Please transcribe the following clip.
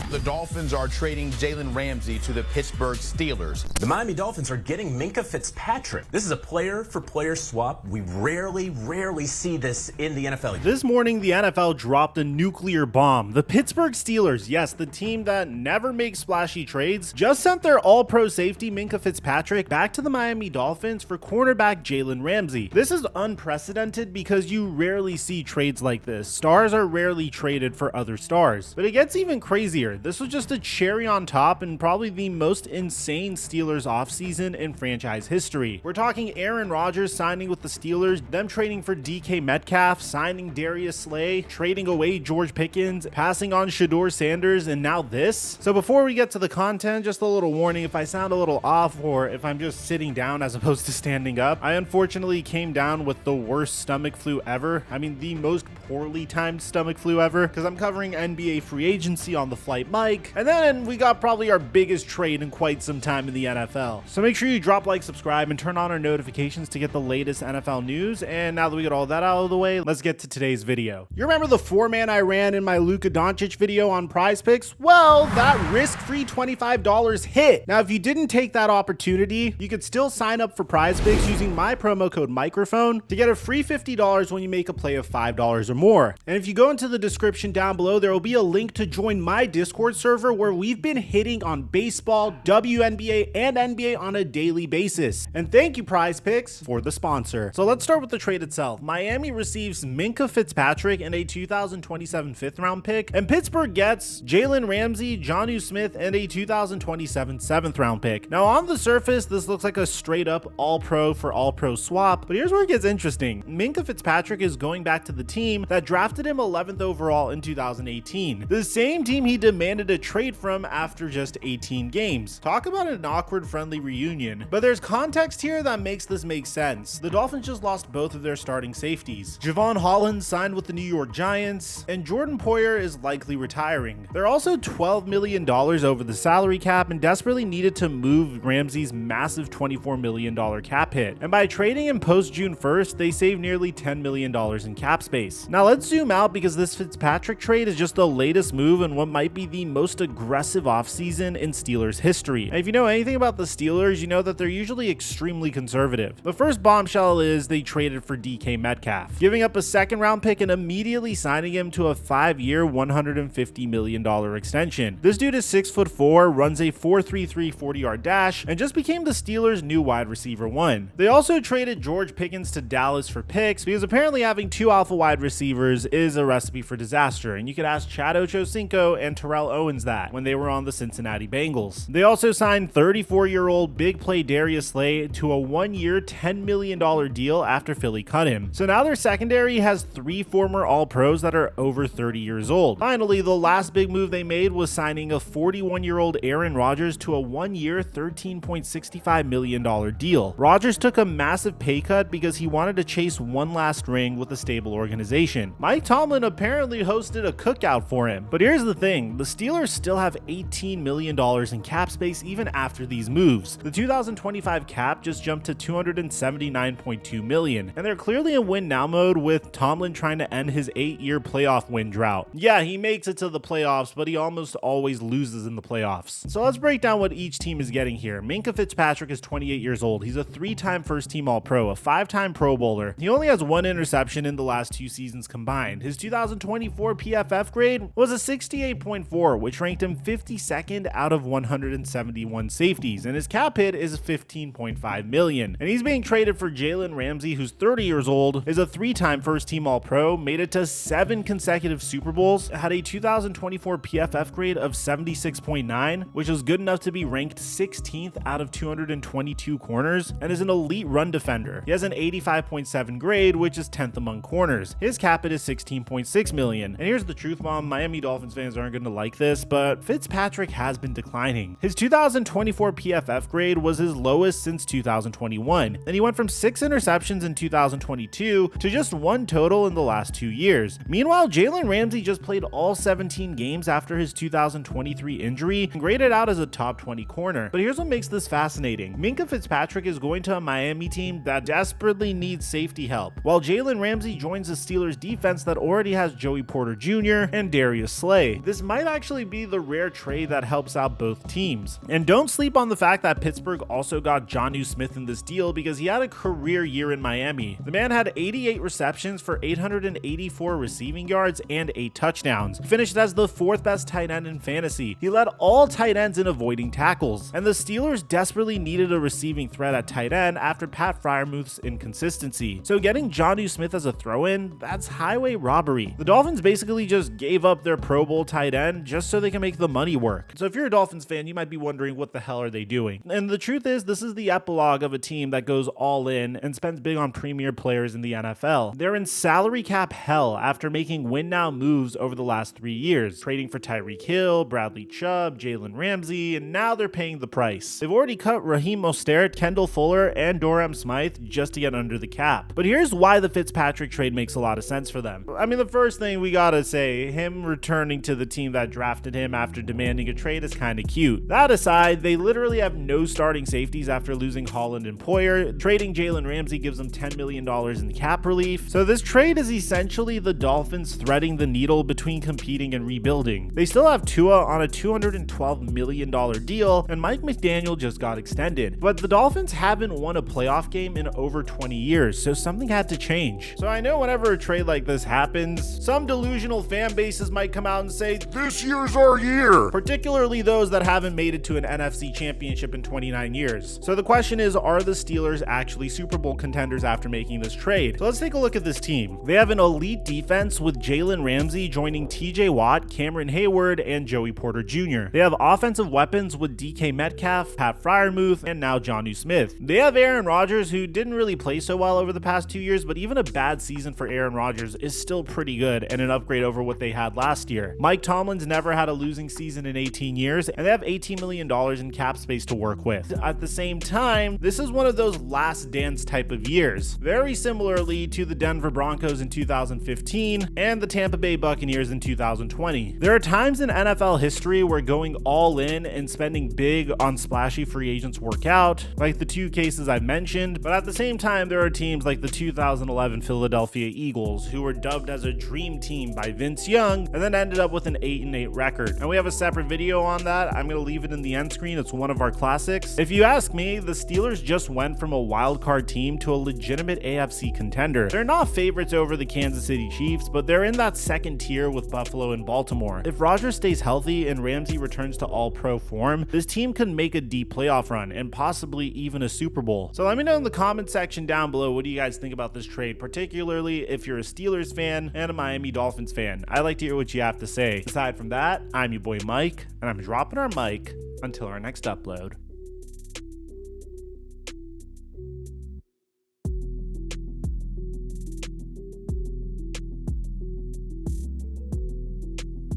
The Dolphins are trading Jalen Ramsey to the Pittsburgh Steelers. The Miami Dolphins are getting Minkah Fitzpatrick. This is a player-for-player swap. We rarely see this in the NFL. This morning, the NFL dropped a nuclear bomb. The Pittsburgh Steelers, yes, the team that never makes splashy trades, just sent their all-pro safety Minkah Fitzpatrick back to the Miami Dolphins for cornerback Jalen Ramsey. This is unprecedented because you rarely see trades like this. Stars are rarely traded for other stars. But it gets even crazier. This was just a cherry on top and probably the most insane Steelers offseason in franchise history. We're talking Aaron Rodgers signing with the Steelers, them trading for DK Metcalf, signing Darius Slay, trading away George Pickens, passing on Shedeur Sanders, and now this. So before we get to the content, just a little warning, if I sound a little off or if I'm just sitting down as opposed to standing up, I unfortunately came down with the worst stomach flu ever. I mean, the most poorly timed stomach flu ever, because I'm covering NBA free agency on the flight mic, and then we got probably our biggest trade in quite some time in the NFL. So make sure you drop, like, subscribe, and turn on our notifications to get the latest NFL news. And now that we got all that out of the way, let's get to today's video. You remember the 4-man I ran in my Luka Doncic video on Prize Picks? Well, that risk-free $25 hit. Now, if you didn't take that opportunity, you could still sign up for Prize Picks using my promo code Mikerophone to get a free $50 when you make a play of $5 or more. And if you go into the description down below, there will be a link to join my Discord server where we've been hitting on baseball, WNBA, and NBA on a daily basis. And thank you, Prize Picks, for the sponsor. So let's start with the trade itself. Miami receives Minkah Fitzpatrick and a 2027 5th-round pick, and Pittsburgh gets Jalen Ramsey, Jonnu Smith, and a 2027 7th-round pick. Now, on the surface, this looks like a straight-up all-pro for all-pro swap, but here's where it gets interesting. Minkah Fitzpatrick is going back to the team that drafted him 11th overall in 2018. The same team he demanded a trade from after just 18 games. Talk about an awkward friendly reunion. But there's context here that makes this make sense. The Dolphins just lost both of their starting safeties. Javon Holland signed with the New York Giants, and Jordan Poyer is likely retiring. They're also $12 million over the salary cap and desperately needed to move Ramsey's massive $24 million cap hit. And by trading him post June 1st, they saved nearly $10 million in cap space. Now let's zoom out because this Fitzpatrick trade is just the latest move in what might be the most aggressive offseason in Steelers history. And if you know anything about the Steelers, you know that they're usually extremely conservative. The first bombshell is they traded for DK Metcalf, giving up a 2nd-round pick and immediately signing him to a 5-year, $150 million extension. This dude is 6'4", runs a 4.33 40-yard dash, and just became the Steelers' new wide receiver 1. They also traded George Pickens to Dallas for picks because apparently having 2 alpha wide receivers is a recipe for disaster, and you could ask Chad Ochocinco and Terrell Owens that when they were on the Cincinnati Bengals. They also signed 34-year-old big play Darius Slay to a 1-year, $10 million deal after Philly cut him. So now their secondary has 3 former All-Pros that are over 30 years old. Finally, the last big move they made was signing a 41-year-old Aaron Rodgers to a 1-year, $13.65 million deal. Rodgers took a massive pay cut because he wanted to chase one last ring with a stable organization. Mike Tomlin apparently hosted a cookout for him. But here's the thing, the Steelers still have $18 million in cap space even after these moves. The 2025 cap just jumped to $279.2 million, and they're clearly in win now mode with Tomlin trying to end his 8-year playoff win drought. Yeah, he makes it to the playoffs, but he almost always loses in the playoffs. So let's break down what each team is getting here. Minkah Fitzpatrick is 28 years old. He's a 3-time first-team All-Pro, a 5-time Pro Bowler. He only has 1 interception in the last 2 seasons combined. His 2024 PFF grade was a 68.4, which ranked him 52nd out of 171 safeties, and his cap hit is $15.5 million. And he's being traded for Jalen Ramsey, who's 30 years old, is a 3-time first-team All-Pro, made it to 7 consecutive Super Bowls, had a 2024 PFF grade of 76.9, which was good enough to be ranked 16th out of 222 corners, and is an elite run defender. He has an 85.7 grade, which is 10th among corners. His cap hit is $16.6 million. And here's the truth bomb, Miami Dolphins fans aren't going to like this, but Fitzpatrick has been declining. His 2024 PFF grade was his lowest since 2021, and he went from 6 interceptions in 2022 to just 1 total in the last 2 years. Meanwhile, Jalen Ramsey just played all 17 games after his 2023 injury and graded out as a top 20 corner. But here's what makes this fascinating. Minkah Fitzpatrick is going to a Miami team that desperately needs safety help, while Jalen Ramsey joins the Steelers defense that already has Joey Porter Jr. and Darius Slay. This might actually be the rare trade that helps out both teams. And don't sleep on the fact that Pittsburgh also got Jonnu Smith in this deal because he had a career year in Miami. The man had 88 receptions for 884 receiving yards and 8 touchdowns. He finished as the 4th best tight end in fantasy. He led all tight ends in avoiding tackles. And the Steelers desperately needed a receiving threat at tight end after Pat Freiermuth's inconsistency. So getting Jonnu Smith as a throw-in, that's highway robbery. The Dolphins basically just gave up their Pro Bowl tight end just so they can make the money work. So if you're a Dolphins fan, you might be wondering what the hell are they doing? And the truth is, this is the epilogue of a team that goes all in and spends big on premier players in the NFL. They're in salary cap hell after making win-now moves over the last 3 years, trading for Tyreek Hill, Bradley Chubb, Jalen Ramsey, and now they're paying the price. They've already cut Raheem Mostert, Kendall Fuller, and Durham Smythe just to get under the cap. But here's why the Fitzpatrick trade makes a lot of sense for them. I mean, the first thing we gotta say, him returning to the team that drafted him after demanding a trade is kinda cute. That aside, they literally have no starting safeties after losing Holland and Poyer. Trading Jalen Ramsey gives them $10 million in cap relief. So this trade is essentially the Dolphins threading the needle between competing and rebuilding. They still have Tua on a $212 million deal, and Mike McDaniel just got extended. But the Dolphins haven't won a playoff game in over 20 years, so something had to change. So I know whenever a trade like this happens, some delusional fan bases might come out and say, "This year's our year," particularly those that haven't made it to an NFC championship in 29 years. So the question is, are the Steelers actually Super Bowl contenders after making this trade? So let's take a look at this team. They have an elite defense with Jalen Ramsey joining TJ Watt, Cameron Hayward, and Joey Porter Jr. They have offensive weapons with DK Metcalf, Pat Freiermuth, and now Jonnu Smith. They have Aaron Rodgers, who didn't really play so well over the past 2 years, but even a bad season for Aaron Rodgers is still pretty good and an upgrade over what they had last year. Mike Tomlin's never had a losing season in 18 years, and they have $18 million in cap space to work with. At the same time, this is one of those last dance type of years, very similarly to the Denver Broncos in 2015 and the Tampa Bay Buccaneers in 2020. There are times in NFL history where going all in and spending big on splashy free agents work out, like the 2 cases I've mentioned, but at the same time, there are teams like the 2011 Philadelphia Eagles, who were dubbed as a dream team by Vince Young and then ended up with an 8-8 record. And we have a separate video on that. I'm going to leave it in the end screen. It's one of our classics. If you ask me, the Steelers just went from a wild card team to a legitimate AFC contender. They're not favorites over the Kansas City Chiefs, but they're in that second tier with Buffalo and Baltimore. If Rodgers stays healthy and Ramsey returns to all-pro form, this team could make a deep playoff run and possibly even a Super Bowl. So let me know in the comment section down below, what do you guys think about this trade, particularly if you're a Steelers fan and a Miami Dolphins fan. I'd like to hear what you have to say. Aside from that, I'm your boy Mike, and I'm dropping our mic until our next upload.